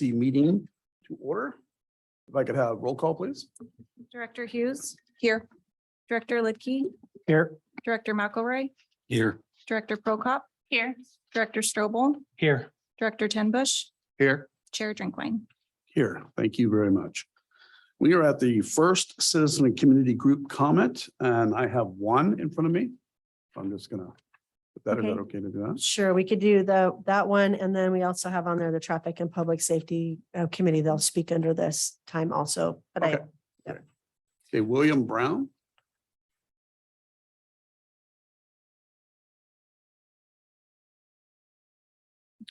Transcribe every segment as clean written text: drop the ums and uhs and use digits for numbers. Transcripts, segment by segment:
the meeting to order. If I could have roll call, please. Director Hughes, Here. Director Lidkey, Here. Director McElroy, Here. Director Prokop. Here. Director Strobel, Here. Director Tenbush, Here. Chair Drinkwine. Here. Thank you very much. We are at the first citizen and community group comment, and I have one in front of me. I'm just gonna, is that okay to do that? Sure, we could do that one, and then we also have on there the Traffic and Public Safety Committee. They'll speak under this time also, but Okay. Okay, William Brown.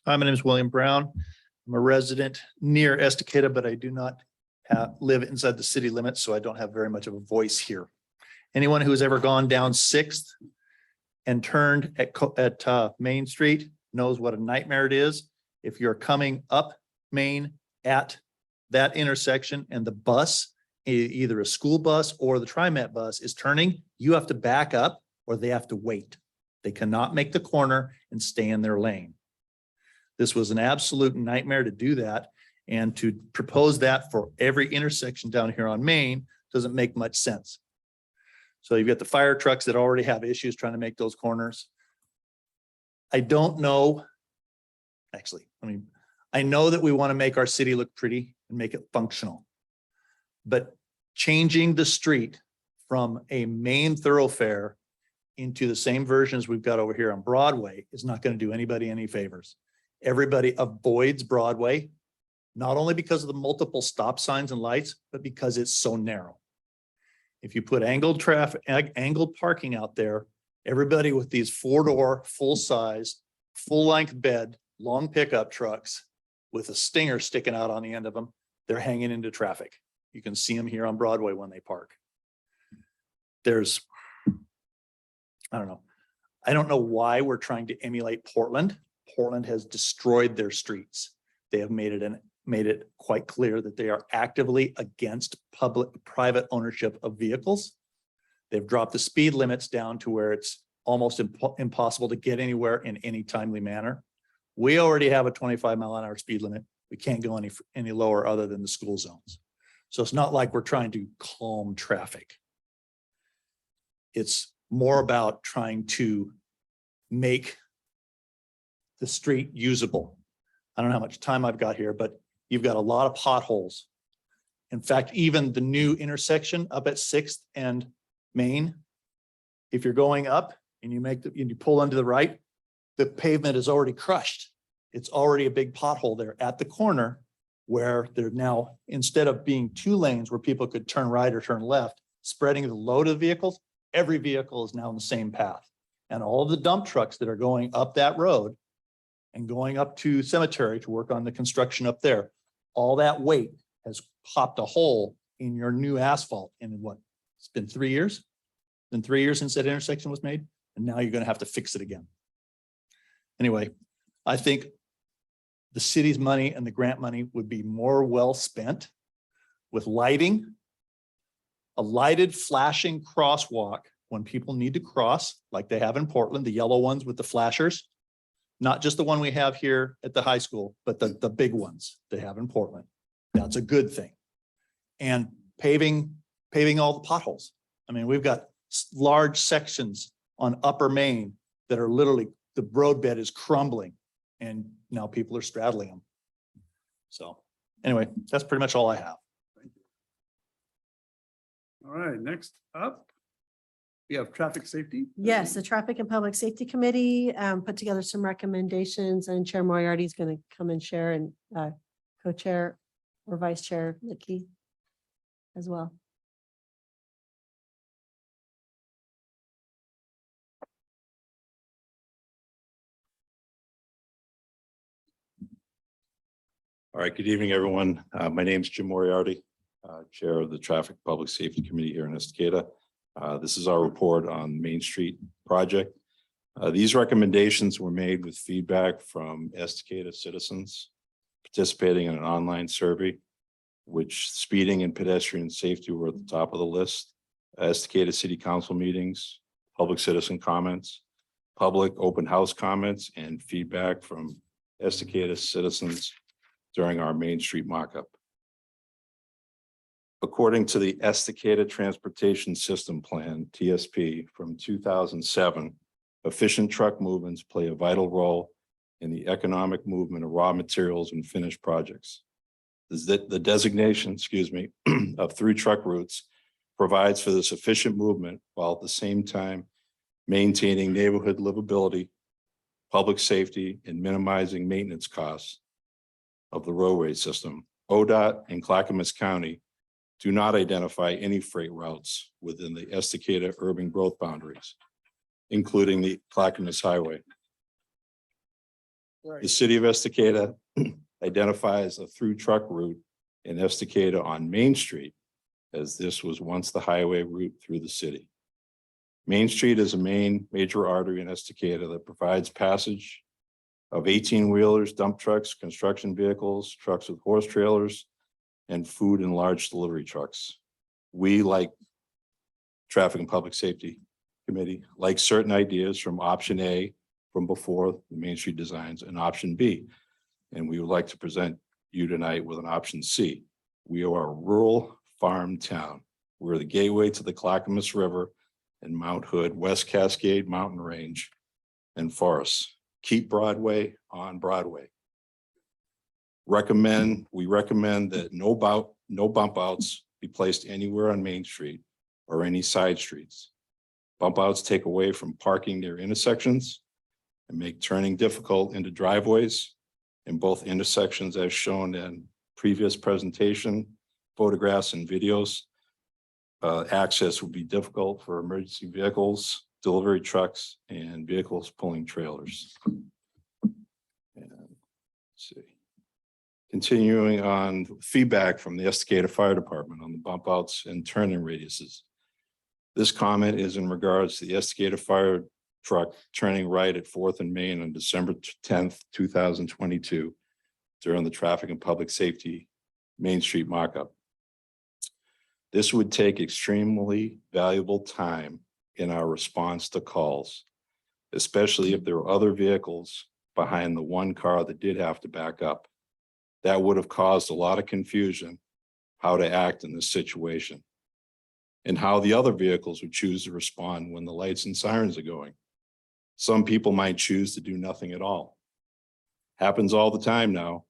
Hi, my name is William Brown. I'm a resident near Estacada, but I do not live inside the city limits, so I don't have very much of a voice here. Anyone who has ever gone down 6th and turned at Main Street knows what a nightmare it is. If you're coming up Main at that intersection and the bus, either a school bus or the TriMet bus is turning, you have to back up or they have to wait. They cannot make the corner and stay in their lane. This was an absolute nightmare to do that, and to propose that for every intersection down here on Main doesn't make much sense. So you've got the fire trucks that already have issues trying to make those corners. I don't know. Actually, I know that we want to make our city look pretty and make it functional. But changing the street from a main thoroughfare into the same versions we've got over here on Broadway is not going to do anybody any favors. Everybody avoids Broadway, not only because of the multiple stop signs and lights, but because it's so narrow. If you put angled traffic, angled parking out there, everybody with these 4-door, full-size, full-length bed, long pickup trucks with a stinger sticking out on the end of them, they're hanging into traffic. You can see them here on Broadway when they park. I don't know why we're trying to emulate Portland. Portland has destroyed their streets. They have made it quite clear that they are actively against private ownership of vehicles. They've dropped the speed limits down to where it's almost impossible to get anywhere in any timely manner. We already have a 25-mile-an-hour speed limit. We can't go any lower other than the school zones. So it's not like we're trying to calm traffic. It's more about trying to make the street usable. I don't know how much time I've got here, but you've got a lot of potholes. In fact, even the new intersection up at 6th and Main, if you're going up and you pull onto the right, the pavement is already crushed. It's already a big pothole there at the corner where they're now, instead of being 2 lanes where people could turn right or turn left, spreading the load of vehicles, every vehicle is now in the same path. And all of the dump trucks that are going up that road and going up to Cemetery to work on the construction up there, all that weight has popped a hole in your new asphalt in what? It's been 3 years? It's been 3 years since that intersection was made, and now you're going to have to fix it again. Anyway, I think the city's money and the grant money would be more well spent with lighting, a lighted flashing crosswalk when people need to cross, like they have in Portland, the yellow ones with the flashers. Not just the one we have here at the high school, but the big ones they have in Portland. That's a good thing. And paving all the potholes. We've got large sections on Upper Main that are literally, the roadbed is crumbling and now people are straddling them. So anyway, that's pretty much all I have. Thank you. All right, next up, we have traffic safety. Yes, the Traffic and Public Safety Committee put together some recommendations, and Chair Moriarty is going to come and share, and co-chair or Vice Chair Lidkey as well. All right, good evening, everyone. My name is Jim Moriarty, Chair of the Traffic Public Safety Committee here in Estacada. This is our report on Main Street project. These recommendations were made with feedback from Estacada citizens participating in an online survey, which speeding and pedestrian safety were at the top of the list. Estacada City Council meetings, public citizen comments, public open house comments, and feedback from Estacada citizens during our Main Street mock-up. According to the Estacada Transportation System Plan, TSP, from 2007, efficient truck movements play a vital role in the economic movement of raw materials and finished projects. The designation, of through truck routes provides for this efficient movement while at the same time maintaining neighborhood livability, public safety, and minimizing maintenance costs of the roadway system. ODOT and Clackamas County do not identify any freight routes within the Estacada urban growth boundaries, including the Clackamas Highway. The city of Estacada identifies a through truck route in Estacada on Main Street, as this was once the highway route through the city. Main Street is a major artery in Estacada that provides passage of 18-wheelers, dump trucks, construction vehicles, trucks with horse trailers, and food and large delivery trucks. We, like Traffic and Public Safety Committee, like certain ideas from option A from before the Main Street designs and option B. And we would like to present you tonight with an option C. We are a rural farm town. We're the gateway to the Clackamas River and Mount Hood, West Cascade Mountain Range, and forests. Keep Broadway on Broadway. We recommend that no bump outs be placed anywhere on Main Street or any side streets. Bump outs take away from parking near intersections and make turning difficult into driveways in both intersections, as shown in previous presentation, photographs and videos. Access would be difficult for emergency vehicles, delivery trucks, and vehicles pulling trailers. And let's see. Continuing on, feedback from the Estacada Fire Department on the bump outs and turning radiuses. This comment is in regards to the Estacada Fire Truck turning right at 4th and Main on December 10th, 2022 during the Traffic and Public Safety Main Street mock-up. This would take extremely valuable time in our response to calls, especially if there were other vehicles behind the one car that did have to back up. That would have caused a lot of confusion how to act in this situation and how the other vehicles would choose to respond when the lights and sirens are going. Some people might choose to do nothing at all. Happens all the time now,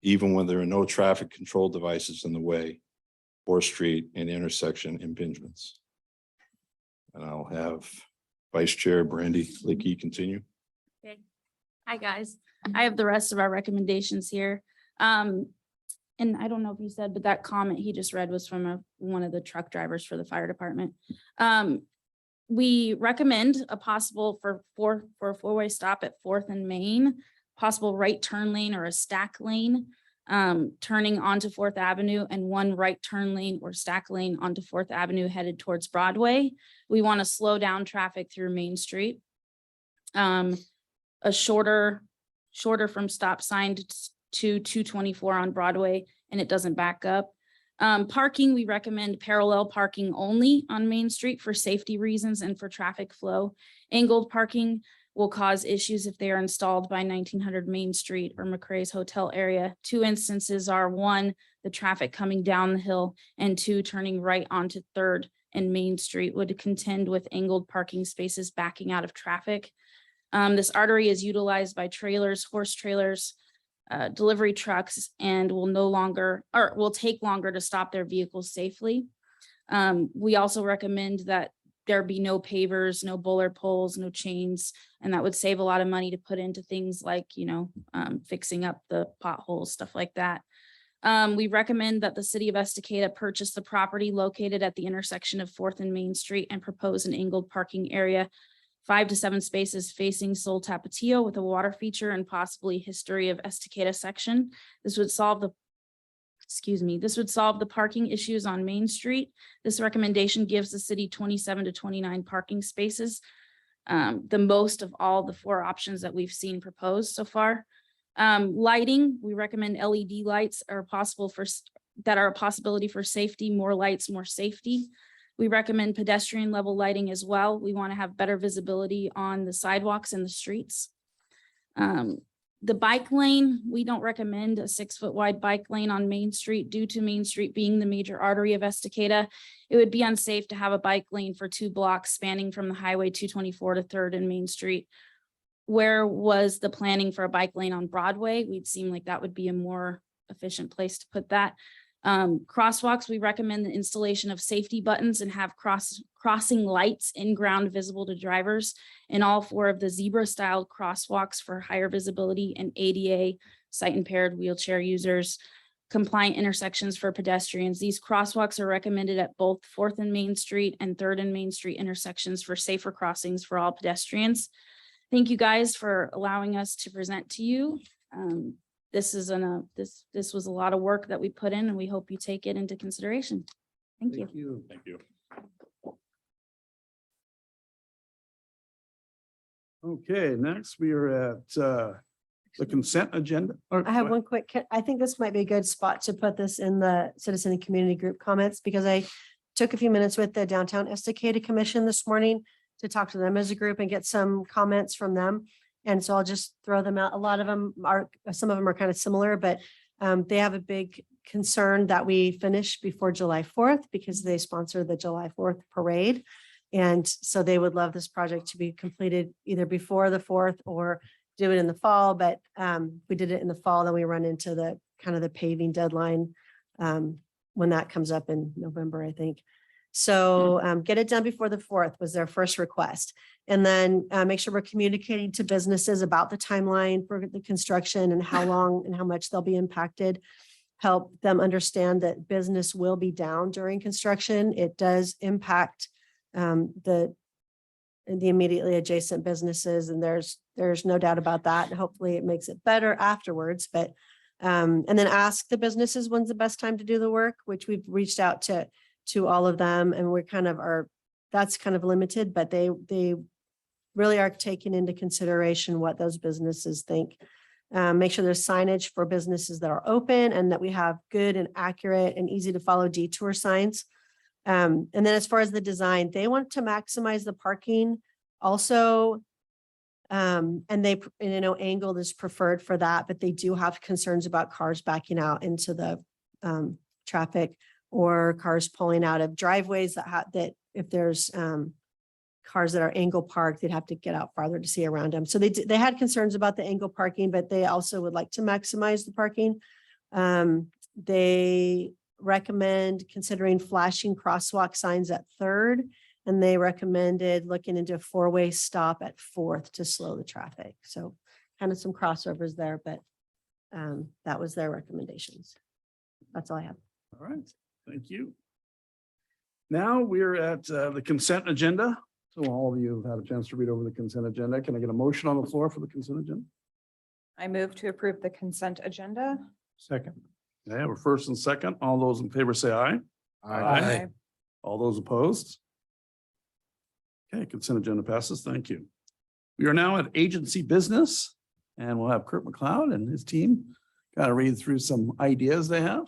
even when there are no traffic control devices in the way or street and intersection impingements. And I'll have Vice Chair Brandy Lickey continue. Okay. Hi, guys. I have the rest of our recommendations here. And I don't know if you said, but that comment he just read was from one of the truck drivers for the fire department. We recommend a possible for a four-way stop at 4th and Main, possible right turn lane or a stack lane, turning onto 4th Avenue, and one right turn lane or stack lane onto 4th Avenue headed towards Broadway. We want to slow down traffic through Main Street. A shorter from stop sign to 224 on Broadway, and it doesn't back up. Parking, we recommend parallel parking only on Main Street for safety reasons and for traffic flow. Angled parking will cause issues if they are installed by 1900 Main Street or McRae's Hotel area. Two instances are: one, the traffic coming down the hill, and two, turning right onto 3rd and Main Street would contend with angled parking spaces backing out of traffic. This artery is utilized by trailers, horse trailers, delivery trucks, and will take longer to stop their vehicles safely. We also recommend that there be no pavers, no bollard poles, no chains, and that would save a lot of money to put into things like, fixing up the potholes, stuff like that. We recommend that the city of Estacada purchase the property located at the intersection of 4th and Main Street and propose an angled parking area, 5 to 7 spaces facing Sol Tapatio with a water feature and possibly history of Estacada section. This would solve the parking issues on Main Street. This recommendation gives the city 27 to 29 parking spaces, the most of all the 4 options that we've seen proposed so far. Lighting, we recommend LED lights are a possibility for safety. More lights, more safety. We recommend pedestrian level lighting as well. We want to have better visibility on the sidewalks and the streets. The bike lane, we don't recommend a 6-foot wide bike lane on Main Street due to Main Street being the major artery of Estacada. It would be unsafe to have a bike lane for 2 blocks spanning from the Highway 224 to 3rd and Main Street. Where was the planning for a bike lane on Broadway? We'd seem like that would be a more efficient place to put that. Crosswalks, we recommend the installation of safety buttons and have crossing lights in ground visible to drivers in all 4 of the zebra styled crosswalks for higher visibility and ADA sight impaired wheelchair users, compliant intersections for pedestrians. These crosswalks are recommended at both 4th and Main Street and 3rd and Main Street intersections for safer crossings for all pedestrians. Thank you guys for allowing us to present to you. This was a lot of work that we put in, and we hope you take it into consideration. Thank you. Thank you. Okay, next we are at the consent agenda. I have one quick, I think this might be a good spot to put this in the citizen and community group comments, because I took a few minutes with the Downtown Estacada Commission this morning to talk to them as a group and get some comments from them. And so I'll just throw them out. A lot of them are, some of them are kind of similar, but they have a big concern that we finish before July 4th because they sponsor the July 4th parade. And so they would love this project to be completed either before the 4th or do it in the fall. But we did it in the fall, then we run into the kind of the paving deadline when that comes up in November, I think. So get it done before the 4th was their first request. And then make sure we're communicating to businesses about the timeline for the construction and how long and how much they'll be impacted. Help them understand that business will be down during construction. It does impact the immediately adjacent businesses, and there's no doubt about that. And hopefully it makes it better afterwards. But and then ask the businesses when's the best time to do the work, which we've reached out to all of them, and we're kind of that's kind of limited, but they really are taking into consideration what those businesses think. Make sure there's signage for businesses that are open and that we have good and accurate and easy to follow detour signs. And then as far as the design, they want to maximize the parking also. And angled is preferred for that, but they do have concerns about cars backing out into the traffic or cars pulling out of driveways that if there's cars that are angle parked, they'd have to get out farther to see around them. So they had concerns about the angle parking, but they also would like to maximize the parking. They recommend considering flashing crosswalk signs at 3rd, and they recommended looking into a 4-way stop at 4th to slow the traffic. So kind of some crossovers there, but that was their recommendations. That's all I have. All right, thank you. Now we're at the consent agenda. So all of you have had a chance to read over the consent agenda. Can I get a motion on the floor for the consent agenda? I move to approve the consent agenda. Second. Yeah, we're first and second. All those in favor say aye. Aye. All those opposed? Okay, consent agenda passes. Thank you. We are now at agency business, and we'll have Kurt McLeod and his team kind of read through some ideas they have.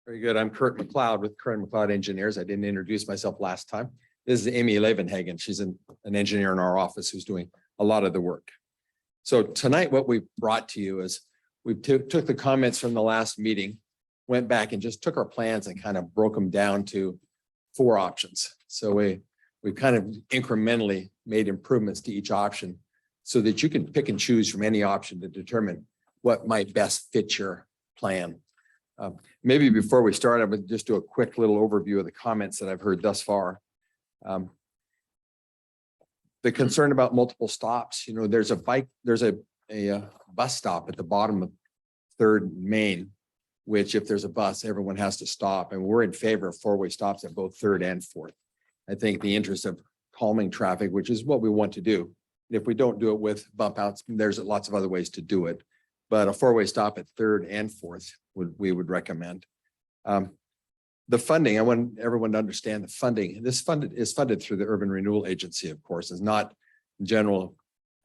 Very good. I'm Kurt McLeod with Kurt McLeod Engineers. I didn't introduce myself last time. This is Amy Levenhagen. She's an engineer in our office who's doing a lot of the work. So tonight, what we brought to you is we took the comments from the last meeting, went back and just took our plans and kind of broke them down to 4 options. So we kind of incrementally made improvements to each option so that you can pick and choose from any option to determine what might best fit your plan. Maybe before we start, I would just do a quick little overview of the comments that I've heard thus far. The concern about multiple stops, there's a bus stop at the bottom of 3rd Main, which if there's a bus, everyone has to stop. And we're in favor of 4-way stops at both 3rd and 4th. I think the interest of calming traffic, which is what we want to do. If we don't do it with bump outs, there's lots of other ways to do it. But a 4-way stop at 3rd and 4th we would recommend. The funding, I want everyone to understand the funding. This is funded through the Urban Renewal Agency, of course, is not general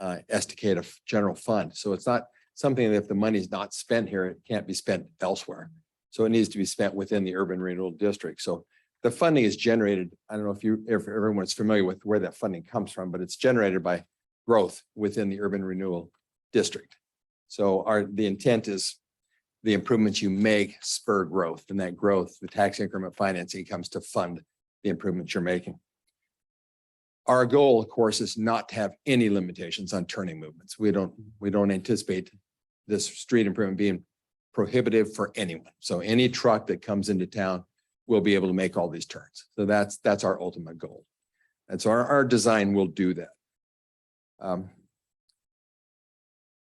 Estacada general fund. So it's not something that if the money is not spent here, it can't be spent elsewhere. So it needs to be spent within the Urban Renewal District. So the funding is generated. I don't know if everyone's familiar with where that funding comes from, but it's generated by growth within the Urban Renewal District. So the intent is the improvements you make spur growth, and that growth, the tax increment financing comes to fund the improvements you're making. Our goal, of course, is not to have any limitations on turning movements. We don't anticipate this street improvement being prohibitive for anyone. So any truck that comes into town will be able to make all these turns. So that's our ultimate goal. And so our design will do that.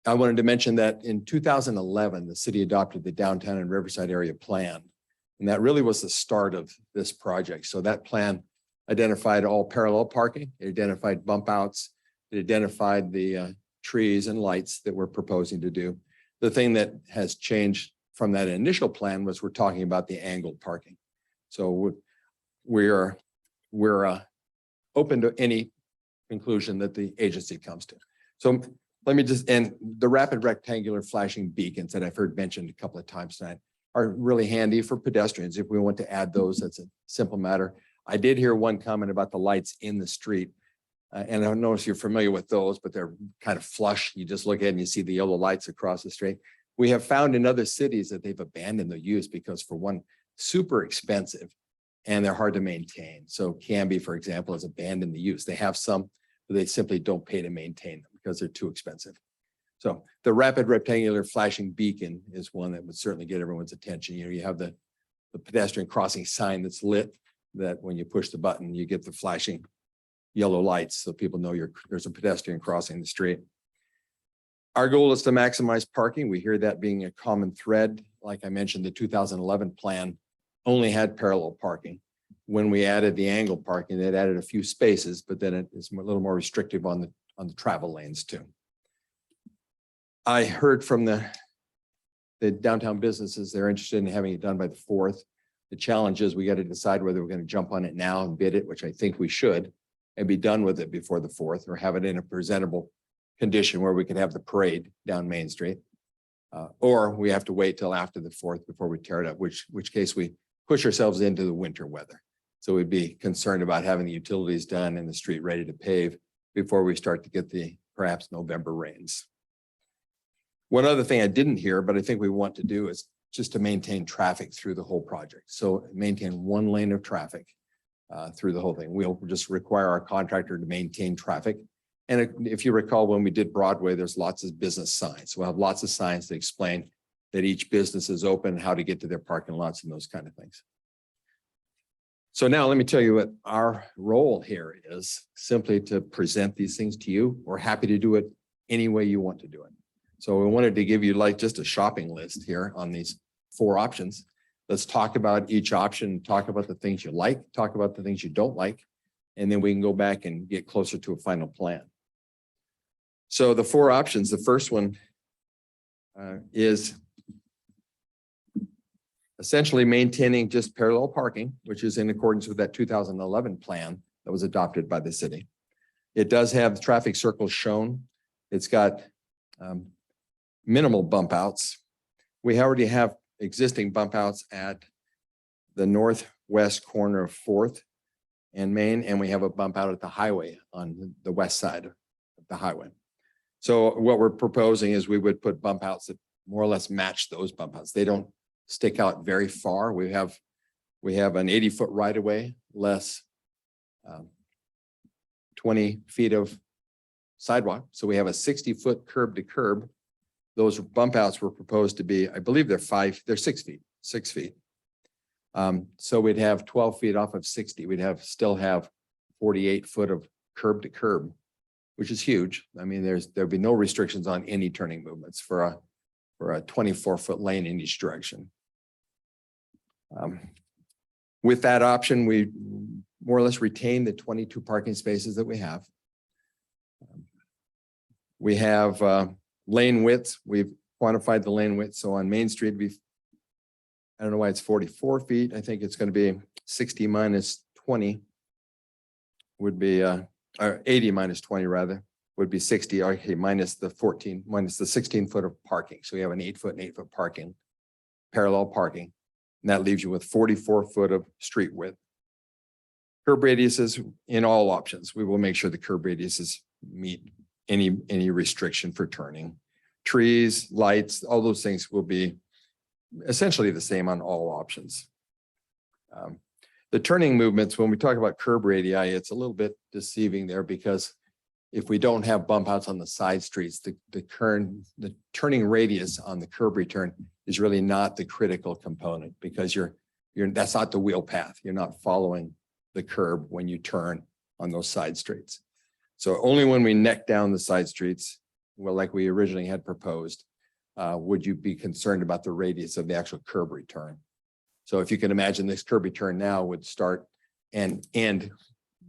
I wanted to mention that in 2011, the city adopted the downtown and Riverside area plan. And that really was the start of this project. So that plan identified all parallel parking, it identified bump outs, it identified the trees and lights that we're proposing to do. The thing that has changed from that initial plan was we're talking about the angled parking. So we're open to any conclusion that the agency comes to. So let me just, and the rapid rectangular flashing beacons that I've heard mentioned a couple of times tonight are really handy for pedestrians. If we want to add those, that's a simple matter. I did hear one comment about the lights in the street. And I don't know if you're familiar with those, but they're kind of flush. You just look at it and you see the yellow lights across the street. We have found in other cities that they've abandoned the use because, for one, super expensive and they're hard to maintain. So Canby, for example, has abandoned the use. They have some, but they simply don't pay to maintain them because they're too expensive. So the rapid rectangular flashing beacon is one that would certainly get everyone's attention. You know, you have the pedestrian crossing sign that's lit, that when you push the button, you get the flashing yellow lights so people know there's a pedestrian crossing the street. Our goal is to maximize parking. We hear that being a common thread. Like I mentioned, the 2011 plan only had parallel parking. When we added the angle parking, it added a few spaces, but then it is a little more restrictive on the travel lanes too. I heard from the downtown businesses, they're interested in having it done by the 4th. The challenge is we got to decide whether we're going to jump on it now and bid it, which I think we should, and be done with it before the 4th, or have it in a presentable condition where we could have the parade down Main Street. Or we have to wait till after the 4th before we tear it up, which case we push ourselves into the winter weather. So we'd be concerned about having the utilities done and the street ready to pave before we start to get the perhaps November rains. One other thing I didn't hear, but I think we want to do is just to maintain traffic through the whole project. So maintain one lane of traffic through the whole thing. We'll just require our contractor to maintain traffic. And if you recall, when we did Broadway, there's lots of business signs. We'll have lots of signs that explain that each business is open, how to get to their parking lots and those kind of things. So now let me tell you what our role here is: simply to present these things to you. We're happy to do it any way you want to do it. So we wanted to give you like just a shopping list here on these 4 options. Let's talk about each option, talk about the things you like, talk about the things you don't like, and then we can go back and get closer to a final plan. So the 4 options, the first one is essentially maintaining just parallel parking, which is in accordance with that 2011 plan that was adopted by the city. It does have traffic circles shown. It's got minimal bump outs. We already have existing bump outs at the northwest corner of 4th and Main, and we have a bump out at the highway on the west side of the highway. So what we're proposing is we would put bump outs that more or less match those bump outs. They don't stick out very far. We have an 80-foot right of way, less 20 feet of sidewalk. So we have a 60-foot curb to curb. Those bump outs were proposed to be, I believe they're 6 feet, 6 feet. So we'd have 12 feet off of 60. We'd still have 48 foot of curb to curb, which is huge. I mean, there'd be no restrictions on any turning movements for a 24-foot lane in each direction. With that option, we more or less retain the 22 parking spaces that we have. We have lane widths. We've quantified the lane width. So on Main Street, I don't know why it's 44 feet. I think it's going to be 60 minus 20 would be, or 80 minus 20 rather, would be 60. Okay, minus the 16 foot of parking. So we have an 8-foot and 8-foot parking, parallel parking. And that leaves you with 44 foot of street width. Curb radiuses in all options. We will make sure the curb radiuses meet any restriction for turning. trees, lights, all those things will be essentially the same on all options. The turning movements, when we talk about curb radii, it's a little bit deceiving there because if we don't have bump outs on the side streets, the turning radius on the curb return is really not the critical component because that's not the wheel path. You're not following the curb when you turn on those side streets. So only when we neck down the side streets, well, like we originally had proposed, would you be concerned about the radius of the actual curb return? So if you can imagine this curb return now would start and end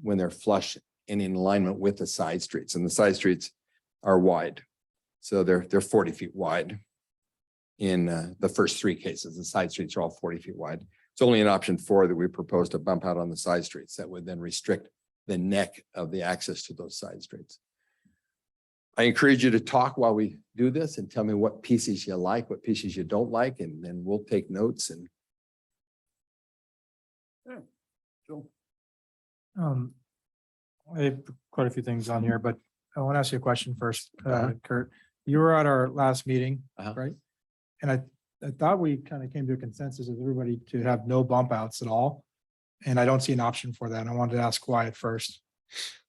when they're flush and in alignment with the side streets, and the side streets are wide. So they're 40 feet wide. In the first three cases, the side streets are all 40 feet wide. It's only in option 4 that we proposed to bump out on the side streets that would then restrict the neck of the access to those side streets. I encourage you to talk while we do this and tell me what pieces you like, what pieces you don't like, and then we'll take notes and Joel. I have quite a few things on here, but I want to ask you a question first, Uh-huh. Kurt. You were at our last meeting, Uh-huh. right? And I thought we kind of came to a consensus with everybody to have no bump outs at all. And I don't see an option for that. I wanted to ask why at first.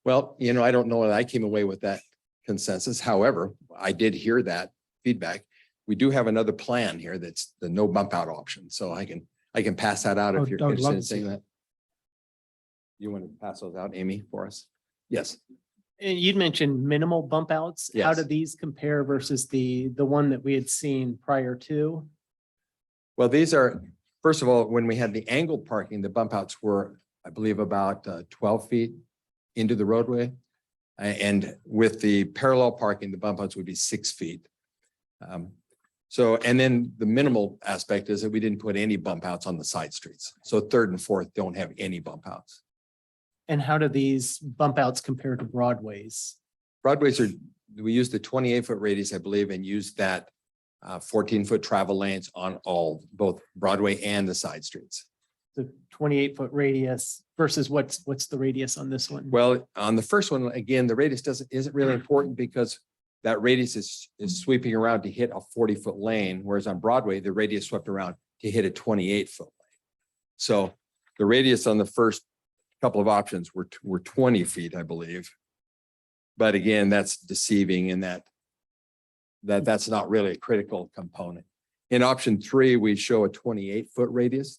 well, I don't know that I came away with that consensus. However, I did hear that feedback. We do have another plan here that's the no bump out option. So I can pass that out I if you're would love interested in to see saying that. You want to pass those out, Amy, for us? Yes. And you'd mentioned minimal bump outs. How Yes. do these compare versus the one that we had seen prior to? Well, these are, first of all, when we had the angled parking, the bump outs were, I believe, about 12 feet into the roadway. And with the parallel parking, the bump outs would be 6 feet. So, and then the minimal aspect is that we didn't put any bump outs on the side streets. So 3rd and 4th don't have any bump outs. And how do these bump outs compare to Broadways? Broadways we use the 28-foot radius, I believe, and use that 14-foot travel lanes on both Broadway and the side streets. The 28-foot radius versus what's the radius on this one? Well, on the first one, again, the radius isn't really important because that radius is sweeping around to hit a 40-foot lane, whereas on Broadway, the radius swept around to hit a 28-foot lane. So the radius on the first couple of options were 20 feet, I believe. But again, that's deceiving in that's not really a critical component. In option 3, we show a 28-foot radius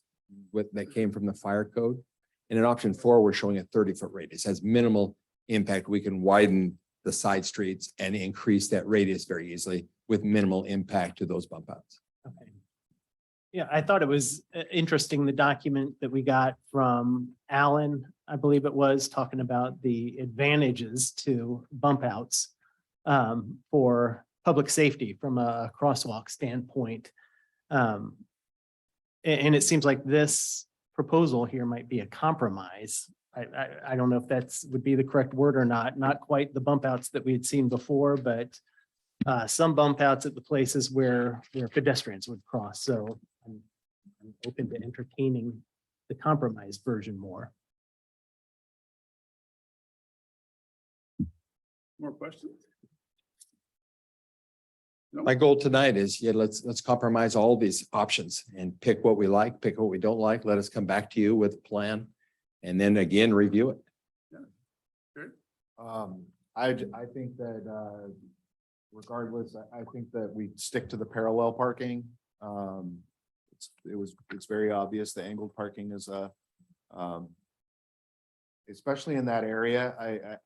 that came from the fire code. And in option 4, we're showing a 30-foot radius. Has minimal impact. We can widen the side streets and increase that radius very easily with minimal impact to those bump outs. Okay. Yeah, I thought it was interesting, the document that we got from Alan, I believe it was, talking about the advantages to bump outs for public safety from a crosswalk standpoint. And it seems like this proposal here might be a compromise. I don't know if would be the correct word or not quite the bump outs that we had seen before, but some bump outs at the places where pedestrians would cross. So I'm open to entertaining the compromise version more. More questions? My goal tonight is, let's compromise all these options and pick what we like, pick what we don't like. Let us come back to you with a plan and then again, review it. I think that regardless, I think that we stick to the parallel parking. It's very obvious the angled parking is especially in that area.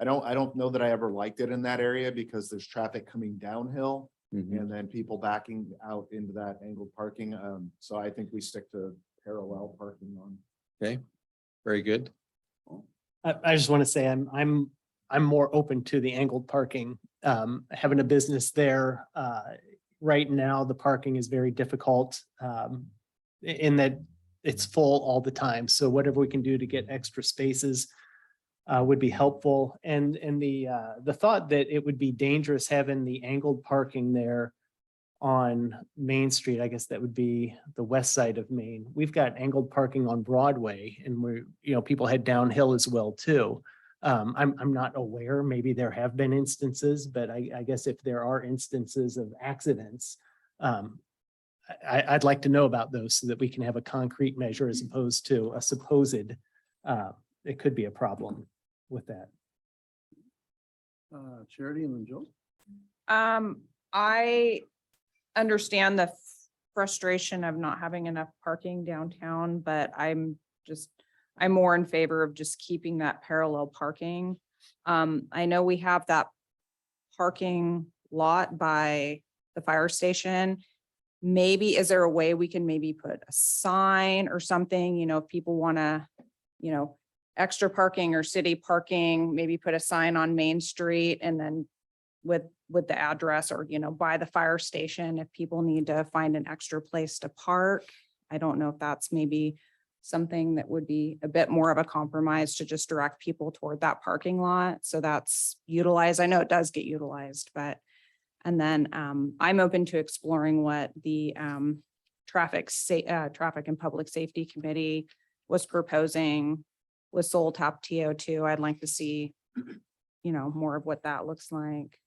I don't know that I ever liked it in that area because there's traffic coming downhill and then people backing out into that angled parking. So I think we stick to parallel parking on. Okay, very good. I just want to say I'm more open to the angled parking. Having a business there, right now, the parking is very difficult in that it's full all the time. So whatever we can do to get extra spaces would be helpful. And the thought that it would be dangerous having the angled parking there on Main Street, I guess that would be the west side of Main. We've got angled parking on Broadway, and people head downhill as well too. I'm not aware, maybe there have been instances, but I guess if there are instances of accidents, I'd like to know about those so that we can have a concrete measure as opposed to a supposed, it could be a problem with that. Charity and then Joel. I understand the frustration of not having enough parking downtown, but I'm more in favor of just keeping that parallel parking. I know we have that parking lot by the fire station. Maybe, is there a way we can maybe put a sign or something, if people want to, extra parking or city parking, maybe put a sign on Main Street and then with the address or, by the fire station, if people need to find an extra place to park. I don't know if that's maybe something that would be a bit more of a compromise to just direct people toward that parking lot. So that's utilized. I know it does get utilized, but, and then I'm open to exploring what the traffic and public safety committee was proposing with Soul Tap TO2. I'd like to see, more of what that looks like.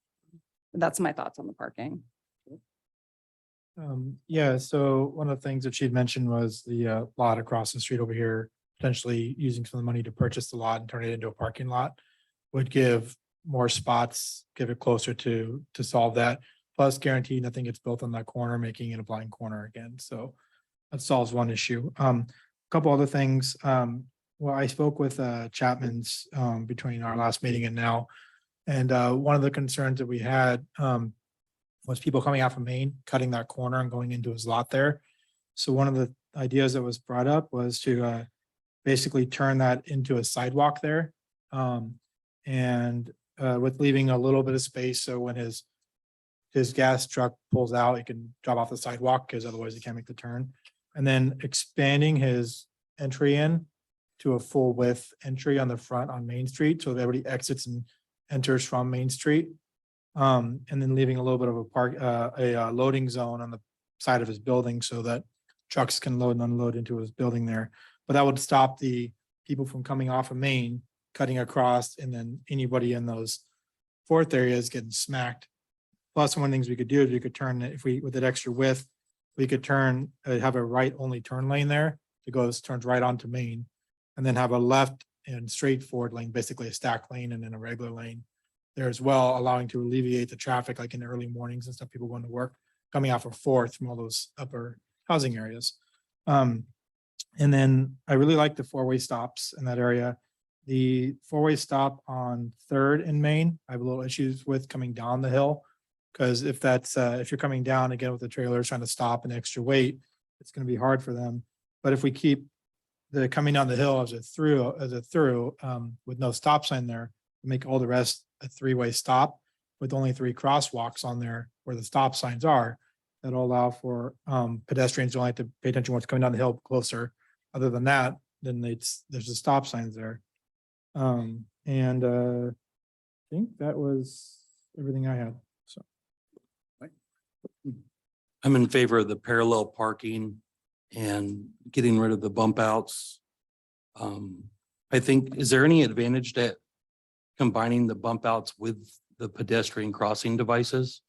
That's my thoughts on the parking. Yeah, so one of the things that she'd mentioned was the lot across the street over here, potentially using some of the money to purchase the lot and turn it into a parking lot would give more spots, give it closer to solve that. Plus guaranteed nothing gets built on that corner, making it a blind corner again. So that solves one issue. A couple other things. Well, I spoke with Chapman's between our last meeting and now. And one of the concerns that we had was people coming out from Maine, cutting that corner and going into his lot there. So one of the ideas that was brought up was to basically turn that into a sidewalk there. And with leaving a little bit of space, so when his gas truck pulls out, he can drop off the sidewalk because otherwise he can't make the turn. And then expanding his entry in to a full width entry on the front on Main Street, so that everybody exits and enters from Main Street. And then leaving a little bit of a loading zone on the side of his building so that trucks can load and unload into his building there. But that would stop the people from coming off of Main, cutting across, and then anybody in those fourth areas getting smacked. Plus, one of the things we could do is we could turn, if we, with that extra width, we could turn, have a right only turn lane there. It turns right onto Main, and then have a left and straightforward lane, basically a stack lane and then a regular lane there as well, allowing to alleviate the traffic like in the early mornings and stuff, people going to work, coming off of Fourth from all those upper housing areas. And then I really like the four-way stops in that area. The four-way stop on Third and Main, I have a little issues with coming down the hill. Because if that's, if you're coming down again with the trailers trying to stop an extra weight, it's going to be hard for them. But if we keep the coming down the hill as a through with no stop sign there, make all the rest a three-way stop with only 3 crosswalks on there where the stop signs are, that'll allow for pedestrians to only have to pay attention what's coming down the hill closer. Other than that, then there's the stop signs there. I think that was everything I had. So I'm in favor of the parallel parking and getting rid of the bump outs. I think, is there any advantage to combining the bump outs with the pedestrian crossing devices?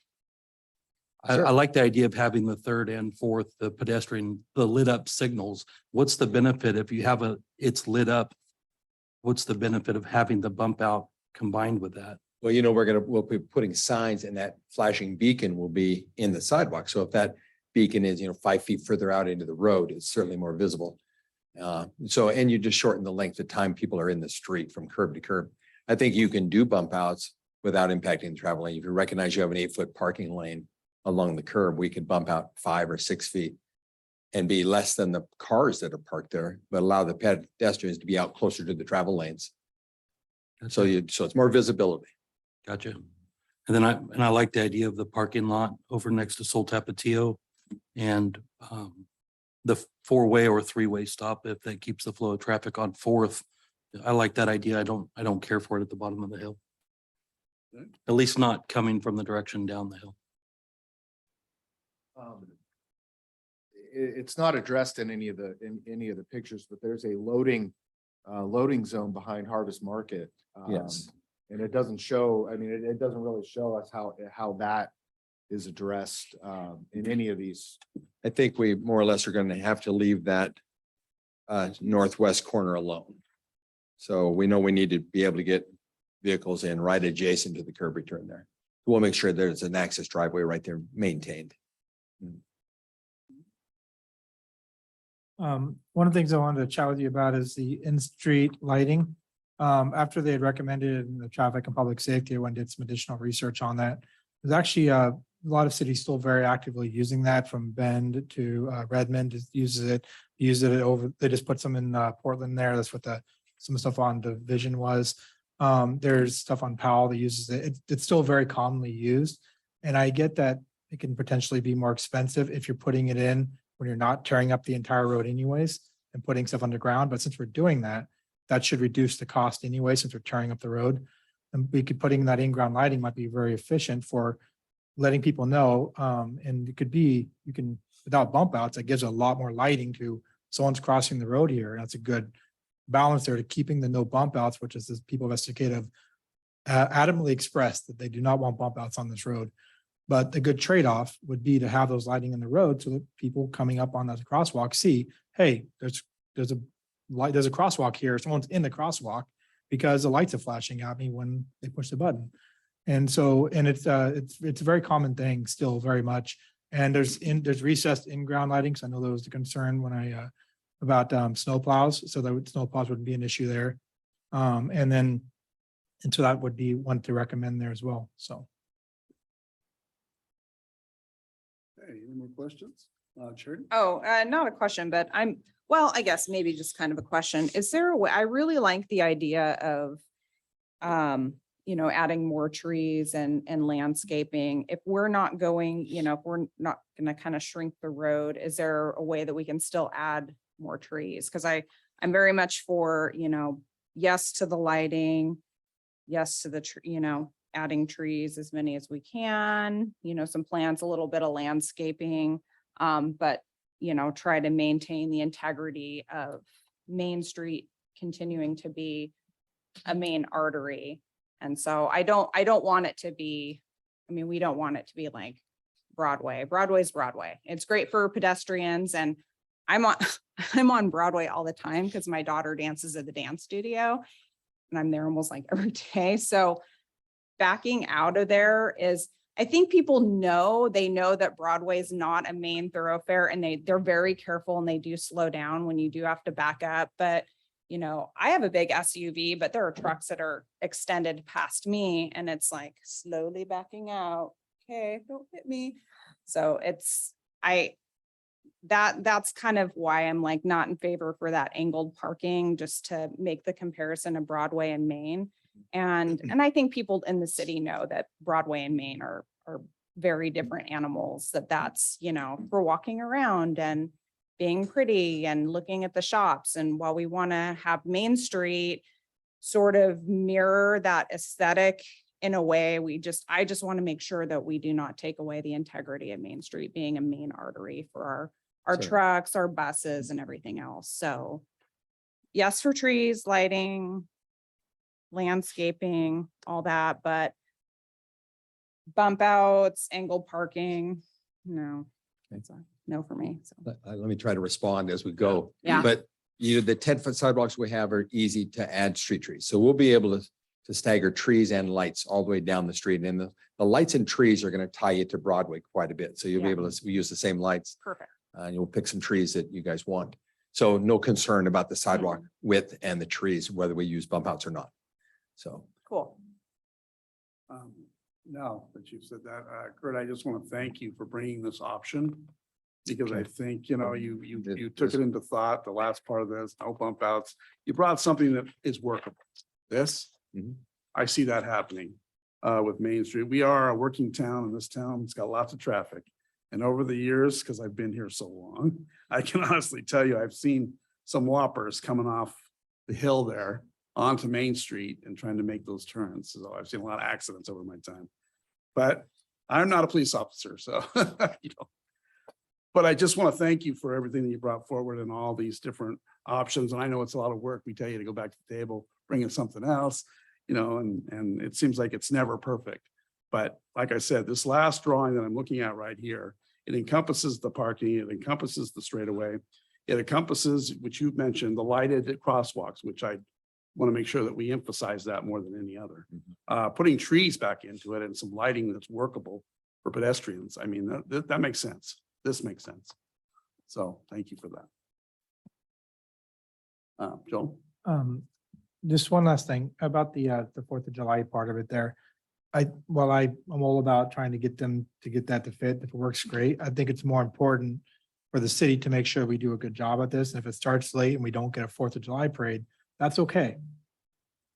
I like the idea of having the third and fourth, the lit up signals. What's the benefit if you have it's lit up? What's the benefit of having the bump out combined with that? Well, we'll be putting signs, and that flashing beacon will be in the sidewalk. So if that beacon is, 5 feet further out into the road, it's certainly more visible. And you just shorten the length of time people are in the street from curb to curb. I think you can do bump outs without impacting the travel lane. If you recognize you have an 8-foot parking lane along the curb, we could bump out 5 or 6 feet and be less than the cars that are parked there, but allow the pedestrians to be out closer to the travel lanes. So it's more visibility. Gotcha. And then I like the idea of the parking lot over next to Soul Tapatio and the 4-way or 3-way stop if that keeps the flow of traffic on Fourth. I like that idea. I don't care for it at the bottom of the hill. At least not coming from the direction down the hill. It's not addressed in any of the pictures, but there's a loading loading zone behind Harvest Market. Yes. And it doesn't show, I mean, it doesn't really show us how that is addressed in any of these. I think we more or less are going to have to leave that northwest corner alone. So we know we need to be able to get vehicles in right adjacent to the curb return there. We'll make sure there's an access driveway right there maintained. One of the things I wanted to chat with you about is the in-street lighting. After they had recommended it in the traffic and public safety, I went and did some additional research on that. There's actually a lot of cities still very actively using that, from Bend to Redmond uses it over, they just put some in Portland there. That's what some stuff on Division was. There's stuff on Powell that uses it. It's still very commonly used. And I get that it can potentially be more expensive if you're putting it in when you're not tearing up the entire road anyways and putting stuff underground. But since we're doing that, that should reduce the cost anyway, since we're tearing up the road. And putting that in-ground lighting might be very efficient for letting people know. And it could be, you can, without bump outs, it gives a lot more lighting to someone's crossing the road here. And that's a good balance there to keeping the no bump outs, which is the people of Estacada have adamantly expressed that they do not want bump outs on this road. But the good trade-off would be to have those lighting in the road so that people coming up on that crosswalk see, hey, there's a crosswalk here. Someone's in the crosswalk because the lights are flashing at me when they push the button. And so, and it's a very common thing still very much. And there's recessed in-ground lighting. So I know there was a concern when about snow plows, so that snow plows wouldn't be an issue there. And so that would be one to recommend there as well. So. Hey, any more questions? Charity? Oh, not a question, but well, I guess maybe just kind of a question. Is there a way, I really like the idea of, adding more trees and landscaping. If we're not going, if we're not going to kind of shrink the road, is there a way that we can still add more trees? Because I'm very much for, yes to the lighting, yes to the, adding trees as many as we can, some plants, a little bit of landscaping, but try to maintain the integrity of Main Street continuing to be a main artery. And so I don't want it to be, we don't want it to be like Broadway. Broadway's Broadway. It's great for pedestrians, and I'm on Broadway all the time because my daughter dances at the dance studio and I'm there almost like every day. So backing out of there is, I think people know, that Broadway is not a main thoroughfare, and they're very careful and they do slow down when you do have to back up. But, I have a big SUV, but there are trucks that are extended past me and it's like slowly backing out. Okay, don't hit me. So that's kind of why I'm like not in favor for that angled parking, just to make the comparison of Broadway and Main. And I think people in the city know that Broadway and Main are very different animals, that's, for walking around and being pretty and looking at the shops. And while we want to have Main Street sort of mirror that aesthetic in a way, I just want to make sure that we do not take away the integrity of Main Street being a main artery for our Sure. trucks, our buses, and everything else. So yes, for trees, lighting, landscaping, all that, but bump outs, angled parking, no, it's a no for me. So Let me try to respond as we go. Yeah. But the 10-foot sidewalks we have are easy to add street trees. So we'll be able to stagger trees and lights all the way down the street. And the lights and trees are going to tie you to Broadway quite a bit. So you'll be Yeah. able to, we use the same lights. perfect. And you'll pick some trees that you guys want. So no concern about the sidewalk width and the trees, whether we use bump outs or not. So. Cool. Now that you've said that, Kurt, I just want to thank you for bringing this option. Because I think, you took it into thought, the last part of this, no bump outs. You brought something that is workable. This, Mhm. I see that happening with Main Street. We are a working town, and this town has got lots of traffic. And over the years, because I've been here so long, I can honestly tell you, I've seen some whoppers coming off the hill there onto Main Street and trying to make those turns. So I've seen a lot of accidents over my time. But I'm not a police officer, so, But I just want to thank you for everything that you brought forward and all these different options. And I know it's a lot of work. We tell you to go back to the table, bring in something else, and it seems like it's never perfect. But like I said, this last drawing that I'm looking at right here, it encompasses the parking, it encompasses the straightaway. It encompasses, which you've mentioned, the lighted crosswalks, which I want to make sure that we emphasize that more than any other. Putting trees back into it and some lighting that's workable for pedestrians. I mean, that makes sense. This makes sense. So thank you for that. Joel? Just one last thing about the 4th of July part of it there. I'm all about trying to get them to get that to fit. If it works, great. I think it's more important for the city to make sure we do a good job at this. And if it starts late and we don't get a 4th of July parade, that's okay.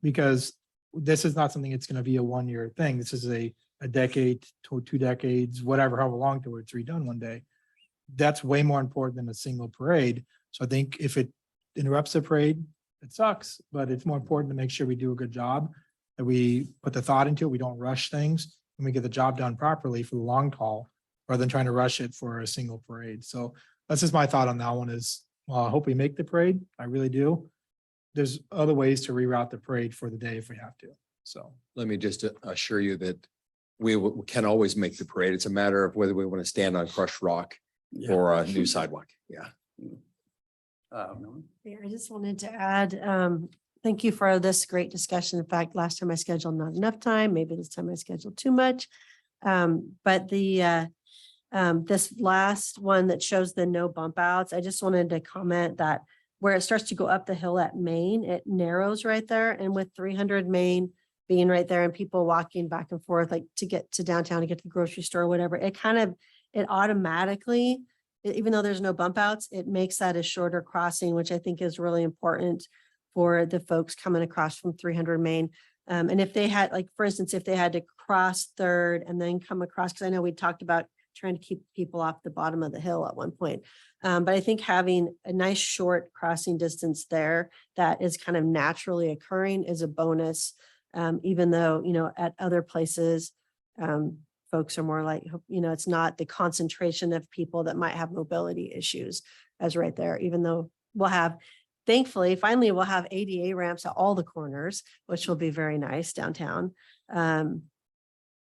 Because this is not something it's going to be a 1-year thing. This is a decade to 2 decades, whatever, however long till it's redone one day. That's way more important than a single parade. So I think if it interrupts the parade, it sucks, but it's more important to make sure we do a good job, that we put the thought into it, we don't rush things, and we get the job done properly for the long haul, rather than trying to rush it for a single parade. So that's just my thought on that one is, well, I hope we make the parade. I really do. There's other ways to reroute the parade for the day if we have to. So Let me just assure you that we can always make the parade. It's a matter of whether we want to stand on crushed rock or a new sidewalk. Yeah. Melanie? Yeah, I just wanted to add, thank you for this great discussion. In fact, last time I scheduled not enough time, maybe this time I scheduled too much. But this last one that shows the no bump outs, I just wanted to comment that where it starts to go up the hill at Main, it narrows right there. And with 300 Main being right there and people walking back and forth, like to get to downtown, to get to the grocery store, or whatever, it automatically, even though there's no bump outs, it makes that a shorter crossing, which I think is really important for the folks coming across from 300 Main. And if they had, like, for instance, if they had to cross Third and then come across, because I know we talked about trying to keep people off the bottom of the hill at one point. But I think having a nice short crossing distance there that is kind of naturally occurring is a bonus. Even though, at other places, folks are more like, it's not the concentration of people that might have mobility issues as right there, even though thankfully, finally, we'll have ADA ramps at all the corners, which will be very nice downtown.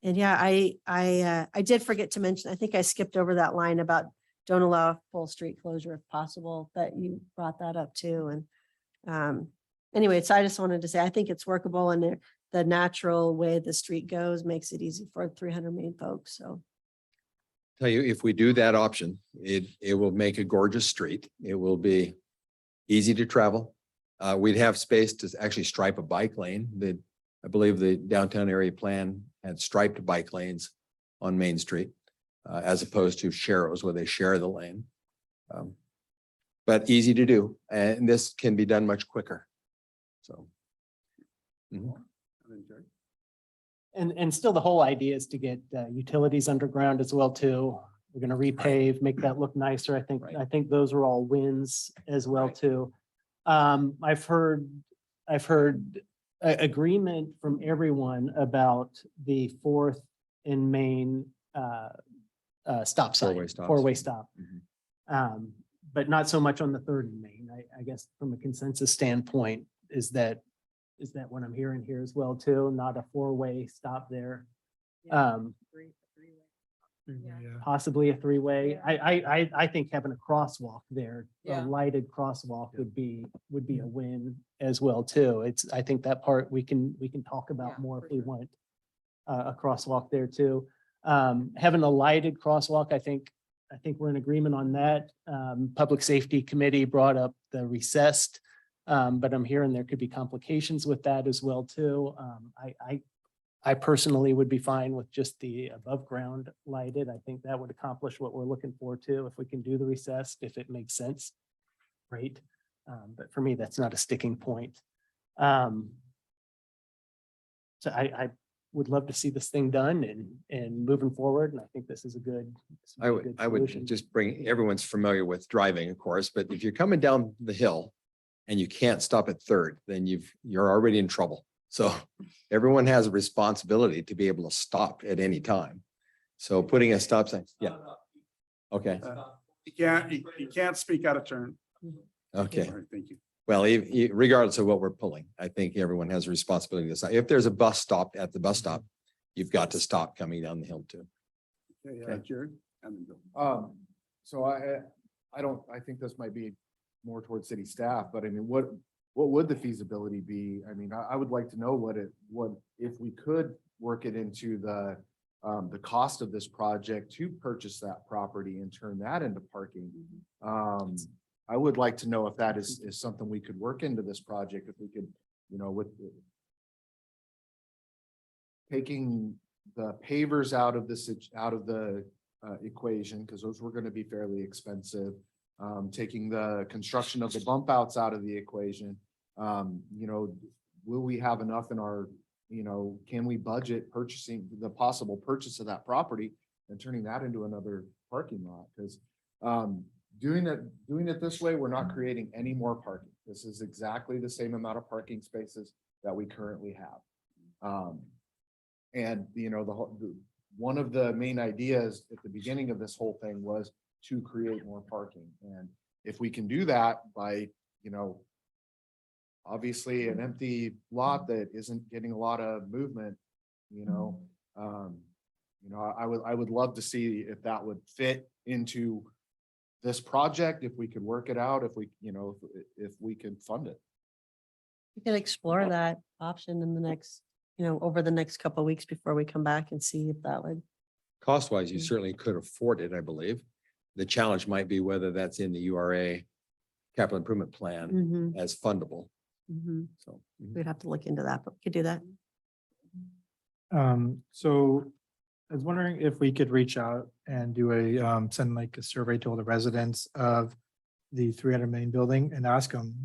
And yeah, I did forget to mention, I think I skipped over that line about don't allow full street closure if possible, but you brought that up too. And anyway, so I just wanted to say, I think it's workable, and the natural way the street goes makes it easy for 300 Main folks. So Tell you, if we do that option, it will make a gorgeous street. It will be easy to travel. We'd have space to actually stripe a bike lane. I believe the downtown area plan had striped bike lanes on Main Street, as opposed to sharrows where they share the lane. But easy to do, and this can be done much quicker. So. Mhm. And still the whole idea is to get utilities underground as well too. We're gonna repave, make that look nicer. Right. I think those are all wins as well too. I've heard agreement from everyone about the 4th and Main stop sign, Four-way stops. four-way stop. Mhm. But not so much on the 3rd and Main. I guess from a consensus standpoint, is that what I'm hearing here as well too? Not a 4-way stop there. Possibly a 3-way. I think having a crosswalk there, a lighted crosswalk would be a win as well too. I think that part we can talk about more if we want a crosswalk there too. Having a lighted crosswalk, I think we're in agreement on that. Public Safety Committee brought up the recessed, but I'm hearing there could be complications with that as well too. I personally would be fine with just the above ground lighted. I think that would accomplish what we're looking for too. If we can do the recessed, if it makes sense, great. But for me, that's not a sticking point. So I would love to see this thing done and moving forward. And I think this is a good. I would just bring, everyone's familiar with driving, of course, but if you're coming down the hill and you can't stop at Third, then you're already in trouble. So everyone has a responsibility to be able to stop at any time. So putting a stop sign, yeah. Okay, You can't speak out of turn. Okay. All right, thank you. Well, regardless of what we're pulling, I think everyone has a responsibility to decide. If there's a bus stop at the bus stop, you've got to stop coming down the hill too. Okay, Jared. And then Bill. So I think this might be more towards city staff, but I mean, what would the feasibility be? I mean, I would like to know what if we could work it into the cost of this project to purchase that property and turn that into parking. I would like to know if that is something we could work into this project, if we could, with taking the pavers out of the equation, because those were going to be fairly expensive. Taking the construction of the bump outs out of the equation. Will we have enough in our, can we budget purchasing the possible purchase of that property and turning that into another parking lot? Because doing it this way, we're not creating any more parking. This is exactly the same amount of parking spaces that we currently have. And one of the main ideas at the beginning of this whole thing was to create more parking. And if we can do that by, obviously an empty lot that isn't getting a lot of movement, I would love to see if that would fit into this project, if we could work it out, if we can fund it. We can explore that option in the next, over the next couple of weeks before we come back and see if that would. Cost wise, you certainly could afford it, I believe. The challenge might be whether that's in the URA capital improvement plan as fundable. So. We'd have to look into that, but we could do that. So I was wondering if we could reach out and do send like a survey to all the residents of the 300 main building and ask them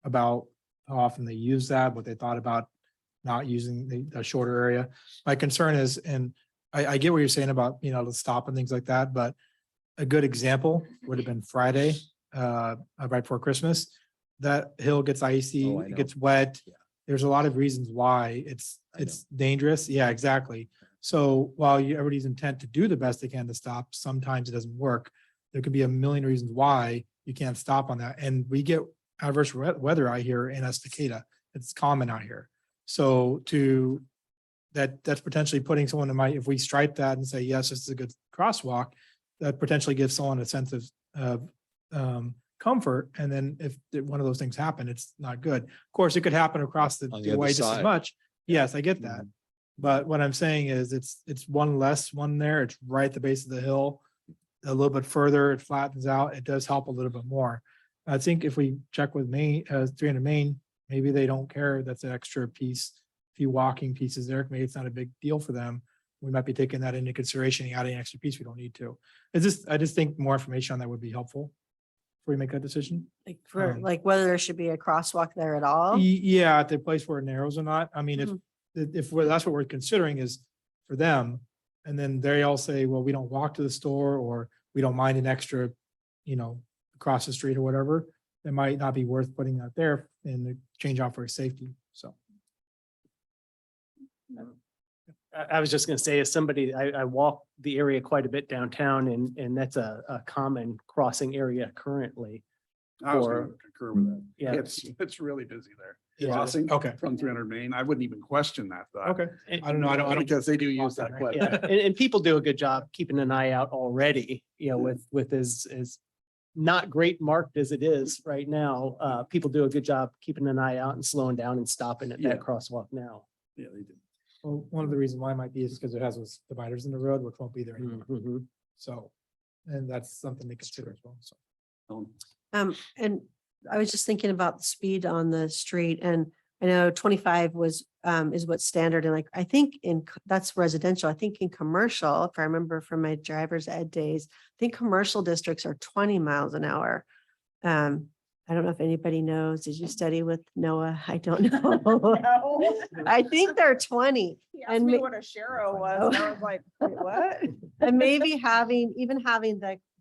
about how often they use that, what they thought about not using the shorter area. My concern is, and I get what you're saying about, the stop and things like that, but a good example would have been Friday, right before Christmas. That hill gets icy, Oh, I it know. gets wet. Yeah. There's a lot of reasons why it's dangerous. Yeah, exactly. So while everybody's intent to do the best they can to stop, sometimes it doesn't work. There could be a million reasons why you can't stop on that. And we get adverse weather out here in Estacada. It's common out here. So that's potentially putting someone if we stripe that and say, yes, this is a good crosswalk, that potentially gives someone a sense of comfort. And then if one of those things happen, it's not good. Of course, it could happen across On the the other way just as side. much. Yes, I get that. But what I'm saying is it's one less one there. It's right at the base of the hill. A little bit further, it flattens out. It does help a little bit more. I think if we check with 300 Main, maybe they don't care. That's an extra piece. A few walking pieces there. Maybe it's not a big deal for them. We might be taking that into consideration and adding an extra piece. We don't need to. I just think more information on that would be helpful before we make that decision. Like whether there should be a crosswalk there at all. Yeah, at the place where it narrows or not. I mean, if that's what we're considering is for them. And then they all say, well, we don't walk to the store or we don't mind an extra, across the street or whatever. It might not be worth putting that there and the change out for safety. So. I was just gonna say, as somebody, I walk the area quite a bit downtown and that's a common crossing area currently. I was going to concur with that. Yeah. It's really busy there. Yeah. Crossing Okay. from 300 Main. I wouldn't even question that thought. Okay. I don't know. I don't. Because they do use that quite a Yeah, bit. and people do a good job keeping an eye out already, with as not great marked as it is right now. People do a good job keeping an eye out and slowing down and stopping at Yeah. that crosswalk now. Yeah, they do. Well, one of the reasons why it might be is because it has those dividers in the road, which won't be there anymore. Mhm. So, and that's something to consider as well. So. And I was just thinking about the speed on the street and I know 25 is what's standard. And like, I think that's residential. I think in commercial, if I remember from my driver's ed days, I think commercial districts are 20 miles an hour. I don't know if anybody knows. Did you study with Noah? I don't know. I think they're 20. And me what a shero was. And I was like, wait, what? And maybe having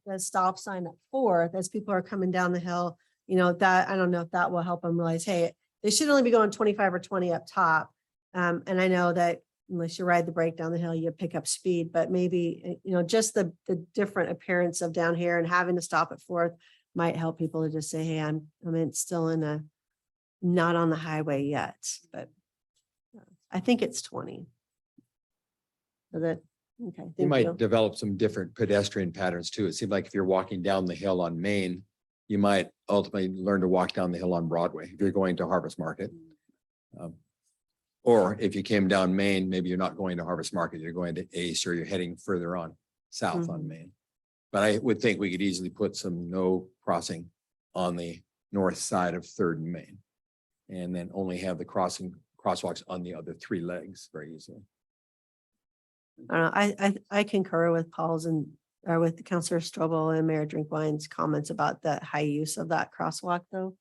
the stop sign at 4th as people are coming down the hill, that I don't know if that will help them realize, hey, they should only be going 25 or 20 up top. And I know that unless you ride the brake down the hill, you pick up speed, but maybe, just the different appearance of down here and having to stop at 4th might help people to just say, hey, still in a, not on the highway yet, but I think it's 20. So that, okay. You thank might develop some different pedestrian patterns too. It seemed like if you're walking down the hill on Main, you might ultimately learn to walk down the hill on Broadway if you're going to Harvest Market. Or if you came down Main, maybe you're not going to Harvest Market, you're going to Ace, or you're heading further on south on Mhm. Main. But I would think we could easily put some no crossing on the north side of Third and Main. And then only have the crosswalks on the other three legs very easily. I concur with Paul's or with Councillor Strobel and Mayor Drinkwine's comments about the high use of that crosswalk though.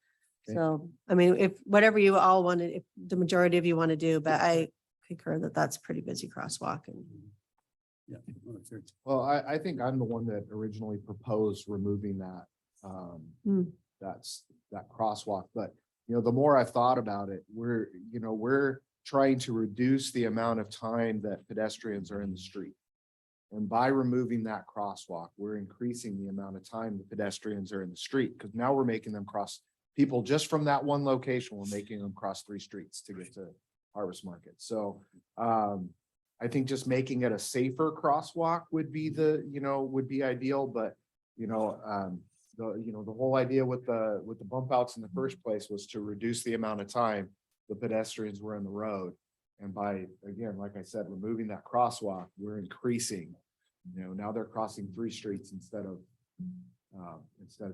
Okay. So, I mean, if whatever you all wanted, if the majority of you want to do, but I concur that that's a pretty busy crosswalk and. Yeah. Well, I think I'm the one that originally proposed removing that, Hmm. that crosswalk, but you know, the more I've thought about it, we're trying to reduce the amount of time that pedestrians are in the street. And by removing that crosswalk, we're increasing the amount of time the pedestrians are in the street, because now we're making them cross, people just from that one location, we're making them cross 3 streets to get to Harvest Market. So I think just making it a safer crosswalk would be would be ideal, but the whole idea with the bump outs in the first place was to reduce the amount of time the pedestrians were in the road. And by, again, like I said, removing that crosswalk, we're increasing, now they're crossing 3 streets instead of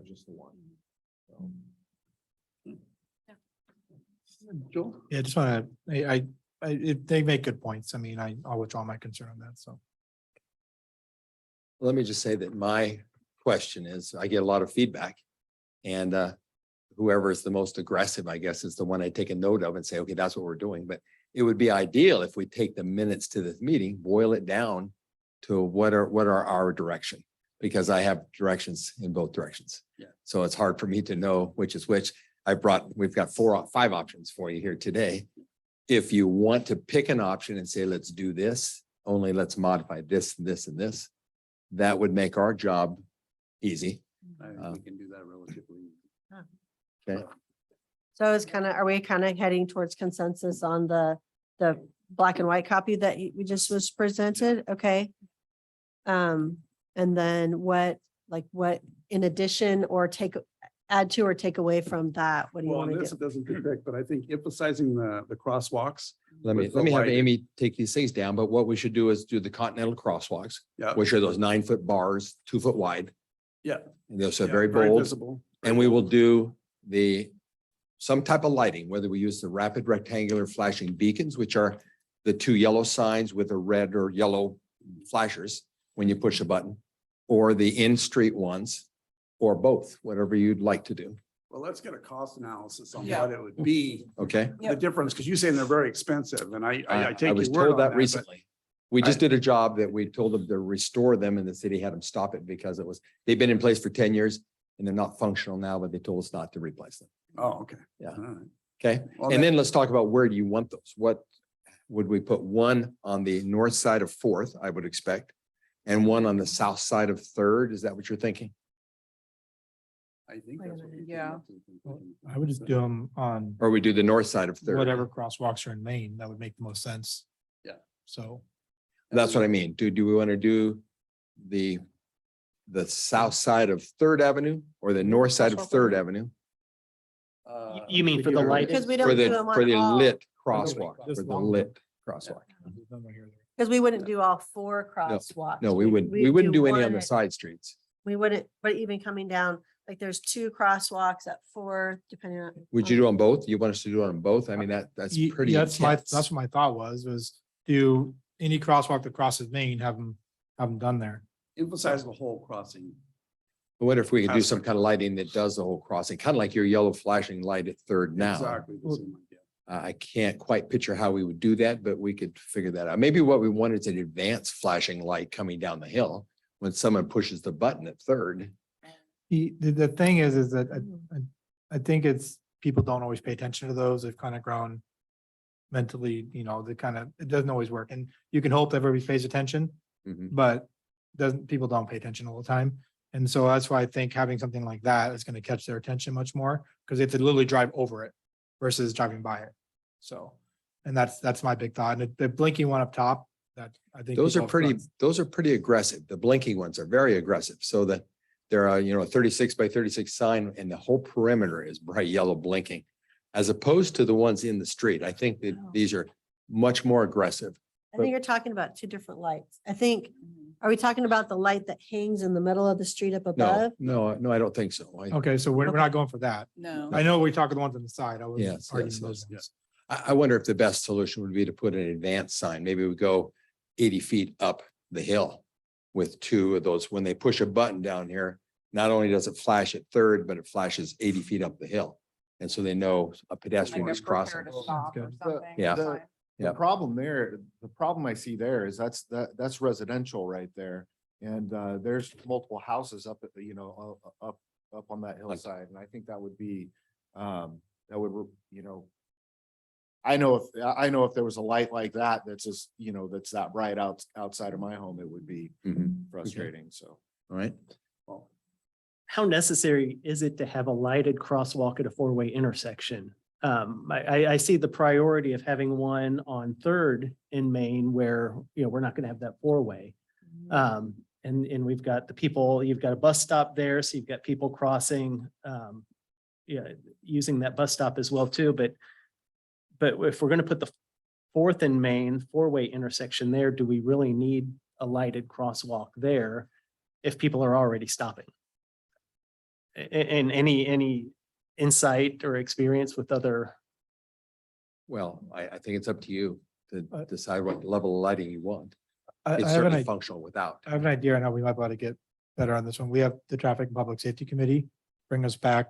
just the one. So. Joel? Yeah, just want to, they make good points. I mean, I'll withdraw my concern on that, so. Let me just say that my question is, I get a lot of feedback. And whoever is the most aggressive, I guess, is the one I take a note of and say, okay, that's what we're doing. But it would be ideal if we take the minutes to this meeting, boil it down to what are our direction? Because I have directions in both directions. Yeah. So it's hard for me to know which is which. We've got 5 options for you here today. If you want to pick an option and say, let's do this, only let's modify this, this, and this, that would make our job easy. I think we can do that relatively. Okay. So it's are we kind of heading towards consensus on the black and white copy that we just was presented? Okay. And then what in addition or add to or take away from that? What do you Well, want on to this, do? it doesn't depict, but I think emphasizing the crosswalks. Let me With the have lighting. Amy take these things down, but what we should do is do the continental crosswalks, Yeah. which are those 9-foot bars, 2 foot wide. Yeah. And those are Yeah, very bold. visible. And we will do some type of lighting, whether we use the rapid rectangular flashing beacons, which are the 2 yellow signs with a red or yellow flashers when you push a button, or the in-street ones, or both, whatever you'd like to do. Well, let's get a cost analysis on Yeah. what it would be, Okay? the difference, because you're saying they're very expensive, and I I take was your word told on that that. recently. We just I- did a job that we told them to restore them and the city had them stop it because they've been in place for 10 years and they're not functional now, but they told us not to replace them. Oh, okay. Yeah. All right. Okay? Well, And then let's talk about where do you want those? What would we put one on the north side of Fourth, I would expect, and one on the south side of Third? Is that what you're thinking? I think that's what we Yeah. I would just do them on Or we do the north side of Third? whatever crosswalks are in Maine. That would make the most sense. Yeah. So. That's what I mean. Do we want to do the south side of Third Avenue or the north side of Third Avenue? You mean for the lighting? Because we For don't do the, them for on the all, lit crosswalk, Just for the long lit crosswalk. because we wouldn't do all 4 crosswalks. No, we wouldn't do any on the side streets. We wouldn't, but even coming down, like there's 2 crosswalks at 4, depending on. Would you do on both? You want us to do it on both? I mean, that's pretty That's intense. what my thought was do any crosswalk that crosses Maine, have them done there. Emphasize the whole crossing. I wonder if we could do some Aspect. kind of lighting that does the whole crossing, kind of like your yellow flashing light at Third now. Exactly. the same idea. I can't quite picture how we would do that, but we could figure that out. Maybe what we want is an advanced flashing light coming down the hill when someone pushes the button at Third. The thing is that I think people don't always pay attention to those. They've kind of grown mentally, it doesn't always work. And you can hope that everybody pays attention, Mhm. but people don't pay attention all the time. And so that's why I think having something like that is gonna catch their attention much more, because they have to literally drive over it versus driving by it. So, and that's my big thought. And the blinking one up top, that I think. Those are people have those are pretty aggressive. The blinking ones are very aggressive. So that there are, a 36 by 36 sign and the whole perimeter is bright yellow blinking. As opposed to the ones in the street. I think that Oh. these are much more aggressive. I think you're talking about two different lights. I think, are we talking about the light that hangs in the middle of the street up No, above? no, I don't think so. Okay, so we're not going for that. No. I know we talked the ones on the side. I was Yes, arguing yes, those yes, ones. I wonder if the best solution would be to put an advanced sign. Maybe we go 80 feet up the hill with two of those. When they push a button down here, not only does it flash at Third, but it flashes 80 feet up the hill. And so they know a pedestrian is crossing. good. Yeah. The Yeah. problem there, the problem I see there is that's residential right there. And there's multiple houses up at the, up on that hillside. And I think that would be, that would, I know if there was a light like that, that's just, that's that bright outside of my home, it would be Mhm. frustrating. So. All right. How necessary is it to have a lighted crosswalk at a four-way intersection? I see the priority of having one on Third in Maine where, we're not gonna have that four-way. And we've got the people, you've got a bus stop there, so you've got people crossing, using that bus stop as well too, but if we're gonna put the Fourth and Main four-way intersection there, do we really need a lighted crosswalk there if people are already stopping? And any insight or experience with other? Well, I think it's up to you to decide what level of lighting you want. I It's have certainly functional without. I have an idea on how we might be able to get better on this one. We have the Traffic and Public Safety Committee bring us back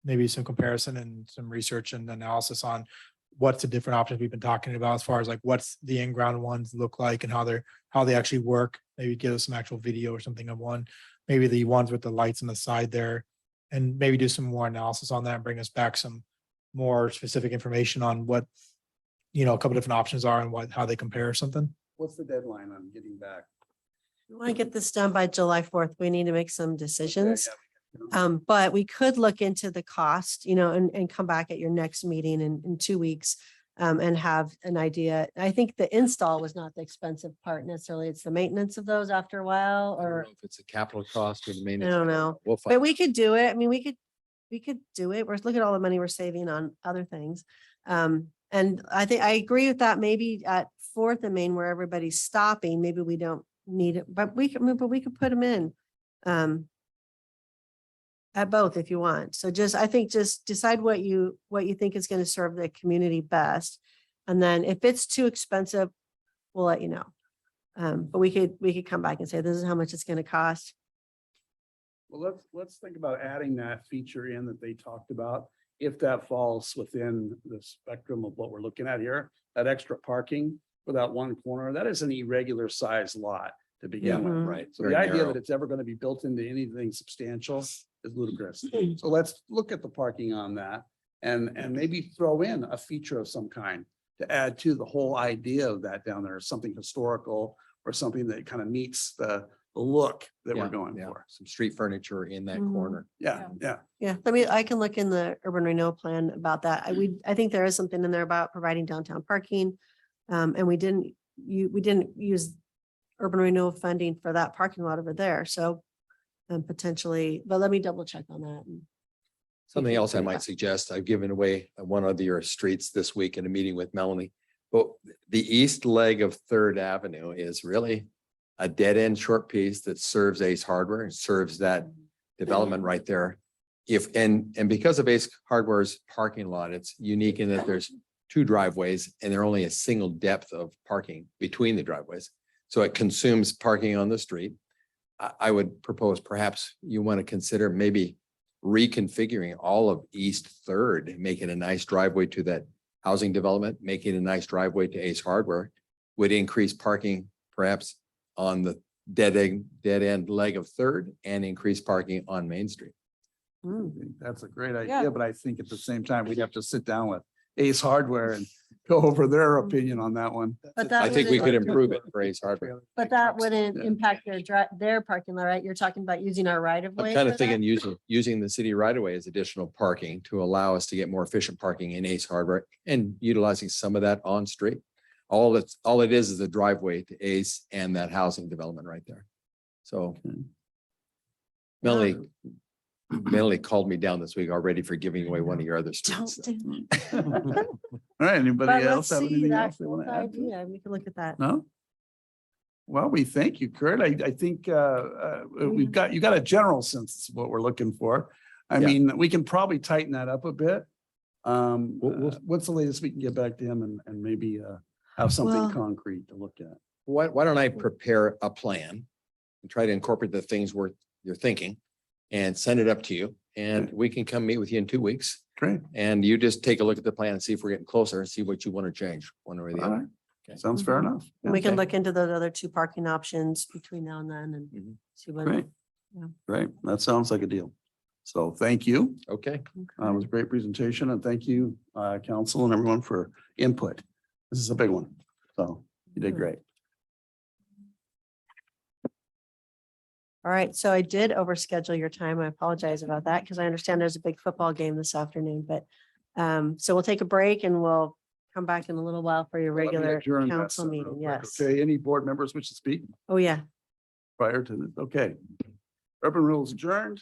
maybe some comparison and some research and analysis on what's the different options we've been talking about as far as like what's the in-ground ones look like and how they actually work. Maybe give us some actual video or something of one, maybe the ones with the lights on the side there. And maybe do some more analysis on that and bring us back some more specific information on what, a couple different options are and how they compare or something. What's the deadline on getting back? We want to get this done by July 4th. We need to make some decisions. Yeah. But we could look into the cost, and come back at your next meeting in 2 weeks. And have an idea. I think the install was not the expensive part necessarily. It's the maintenance of those after a while I don't or, know if it's a capital cost or the main. I don't know. We'll but find. we could do it. I mean, we could do it. Look at all the money we're saving on other things. And I think I agree with that. Maybe at Fourth and Main where everybody's stopping, maybe we don't need it, but we could put them in. At both if you want. So I think just decide what you think is going to serve the community best. And then if it's too expensive, we'll let you know. But we could come back and say, this is how much it's going to cost. Well, let's think about adding that feature in that they talked about. If that falls within the spectrum of what we're looking at here, that extra parking for that one corner, that is an irregular sized lot to begin with, Mhm. right? So Very the idea narrow. that it's ever going to be built into anything substantial is ludicrous. So let's look at the parking on that and maybe throw in a feature of some kind to add to the whole idea of that down there, something historical or something that kind of meets the look that we're Yeah, going yeah. for. Some street furniture in that Mhm. corner. Yeah, yeah. Yeah, I can look in the urban renewal plan about that. I think there is something in there about providing downtown parking. And we didn't use urban renewal funding for that parking lot over there. So potentially, but let me double check on that. and see if Something we else I can- might suggest, I've given away one of your streets this week in a meeting with Melanie. But the east leg of Third Avenue is really a dead end short piece that serves Ace Hardware and serves that development right there. And because of Ace Hardware's parking lot, it's unique in that there's two driveways and they're only a single depth of parking between the driveways. So it consumes parking on the street. I would propose perhaps you want to consider maybe reconfiguring all of East Third, making a nice driveway to that housing development, making a nice driveway to Ace Hardware would increase parking perhaps on the dead end leg of Third and increase parking on Main Street. Mm. I think that's a great Yeah. idea, but I think at the same time, we'd have to sit down with Ace Hardware and go over their opinion on that one. But that I think we wouldn't- could improve it for Ace Hardware. But that wouldn't Yeah. impact their parking lot, right? You're talking about using our right of way. I'm kind for of thinking that? using the city right away as additional parking to allow us to get more efficient parking in Ace Hardware and utilizing some of that on street. All it is a driveway to Ace and that housing development right there. So Melanie called me down this week already for giving away one of your other Don't streets. do. All right, anybody But else let's have see, anything that else they want to add? to it? idea, we can look at that. No? Well, we thank you, Kurt. I think you got a general sense of what we're looking for. I Yeah. mean, we can probably tighten that up a bit. We'll- What's the latest we can get back to him and maybe have something Well- concrete to look at? Why don't I prepare a plan and try to incorporate the things you're thinking and send it up to you, and we can come meet with you in 2 weeks. Great. And you just take a look at the plan and see if we're getting closer and see what you want to change one way or the All other. right. Okay. Sounds fair Mhm. enough. And we can Okay. look into those other two parking options between now and then Mhm. and see what. Great. Yeah. Great. That sounds like a deal. So thank you. Okay, It was a great presentation and thank you, council and everyone for input. This is a big one. So you did great. All right, so I did overschedule your time. I apologize about that because I understand there's a big football game this afternoon, but so we'll take a break and we'll come back in a little while for your Let me regular adjourn that council real meeting. quick, Yes. Okay, any board members wish to speak Oh, yeah. prior to this? Okay. Urban rules adjourned.